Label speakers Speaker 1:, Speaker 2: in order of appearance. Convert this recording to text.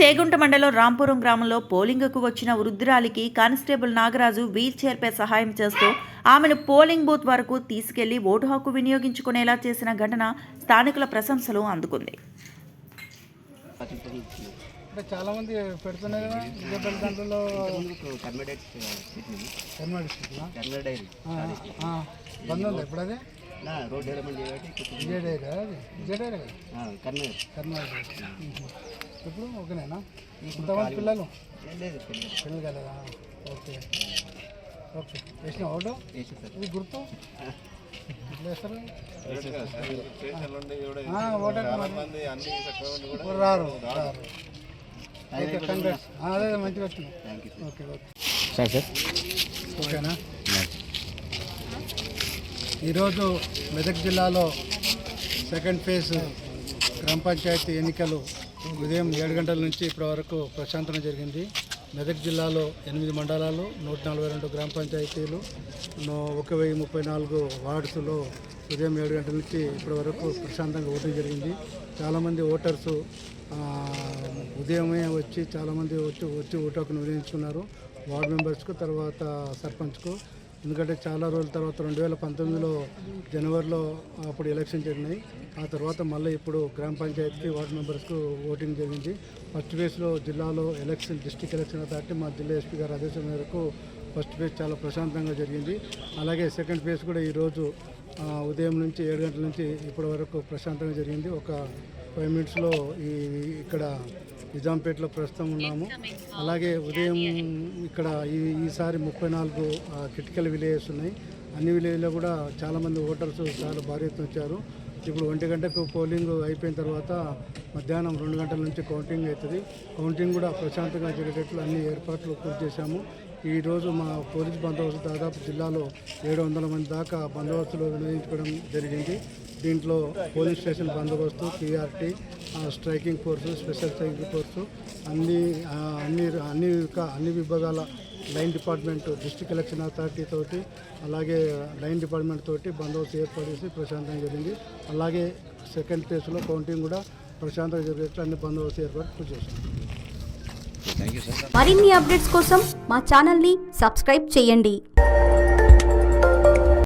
Speaker 1: చేగుంట మండలం రాంపురం గ్రామంలో పోలింగ్కు వచ్చిన వృద్ధురాలికి కానిస్టేబుల్ నాగరాజు వీల్ చైర్పై సహాయం చేస్తూ ఆమెను పోలింగ్ బూత్ వరకు తీసుకెళ్లి ఓటు హక్కు వినియోగించుకునేలా చేసిన ఘటన స్థానికుల ప్రశంసలు అందుకుంది.
Speaker 2: చాలా మంది పెడుతున్నారు
Speaker 3: రోడ్ డెవలప్మెంట్
Speaker 2: ఇప్పుడు ఓకేనా? ఇంతమంది పిల్లలు పిల్లలు కలదా? ఓకే ఓకే వేసిన ఓటు ఇది గుర్తు వేస్తారు రారు రారు. ఓకే కంగ్రెస్ అదే మంచిగా వచ్చింది. ఓకే ఓకే ఓకేనా? ఈరోజు మెదక్ జిల్లాలో సెకండ్ ఫేజ్ గ్రామ పంచాయతీ ఎన్నికలు ఉదయం 7 గంటల నుంచి ఇప్పటి వరకు ప్రశాంతంగా జరిగింది. మెదక్ జిల్లాలో 8 మండలాలు, 142 గ్రామ పంచాయతీలు, 1034 వార్డ్స్లో ఉదయం 7 గంటల నుంచి ఇప్పటి వరకు ప్రశాంతంగా ఓటింగ్ జరిగింది. చాలామంది ఓటర్సు ఉదయమే వచ్చి చాలామంది వచ్చి ఓటు హక్కును వినియోగించుకున్నారు. వార్డు మెంబర్స్కు, తర్వాత సర్పంచ్కు. ఎందుకంటే చాలా రోజుల తర్వాత 2019లో జనవరిలో అప్పుడు ఎలక్షన్ జరిగినాయి. ఆ తర్వాత మళ్ళీ ఇప్పుడు గ్రామ పంచాయతీకి వార్డు మెంబర్స్కు ఓటింగ్ జరిగింది. ఫస్ట్ ఫేజ్లో జిల్లాలో డిస్ట్రిక్ట్ ఎలక్షన్ అథారిటీ మా జిల్లా ఎస్పీ గారి ఆదేశం మేరకు ఫస్ట్ ఫేజ్ చాలా ప్రశాంతంగా జరిగింది. అలాగే సెకండ్ ఫేజ్ కూడా ఈరోజు ఉదయం నుంచి 7 గంటల నుంచి ఇప్పటి వరకు ప్రశాంతంగా జరిగింది. ఒక 5 మినిట్స్లో ఇక్కడ నిజాంపేటలో ప్రస్తుతం ఉన్నాము. అలాగే ఉదయం ఇక్కడ ఈసారి 34 క్రిటికల్ విలేజెస్ ఉన్నాయి. అన్ని విలేజ్లో కూడా చాలామంది ఓటర్స్ చాలా భారీ ఎత్తున వచ్చారు. ఇప్పుడు 1 గంటకు పోలింగ్ అయిపోయిన తర్వాత మధ్యాహ్నం 2 గంటల నుంచి కౌంటింగ్ అవుతుంది. కౌంటింగ్ కూడా ప్రశాంతంగా జరిగేటట్లు అన్ని ఏర్పాట్లు పూర్తి చేశాము. ఈరోజు మా పోలీస్ బందోబస్తు దాదాపు జిల్లాలో 700 మంది దాకా బందోబస్తులో వినియోగించుకోవడం జరిగింది. దీంట్లో పోలీస్ స్టేషన్ బందోబస్తు, PRT, striking force, special striking force, అన్ని విభాగాల line department, district election authority తోటి, అలాగే లైన్ డిపార్ట్మెంట్ తోటి బందోబస్తు ఏర్పాటు చేసి ప్రశాంతంగా జరిగింది. అలాగే సెకండ్ ఫేజ్లో కౌంటింగ్ కూడా ప్రశాంతంగా జరిగేట్లు అన్ని బందోబస్తు ఏర్పాటు చేశాం.
Speaker 4: మరిన్ని అప్డేట్స్ కోసం మా ఛానల్ని సబ్స్క్రైబ్ చేయండి.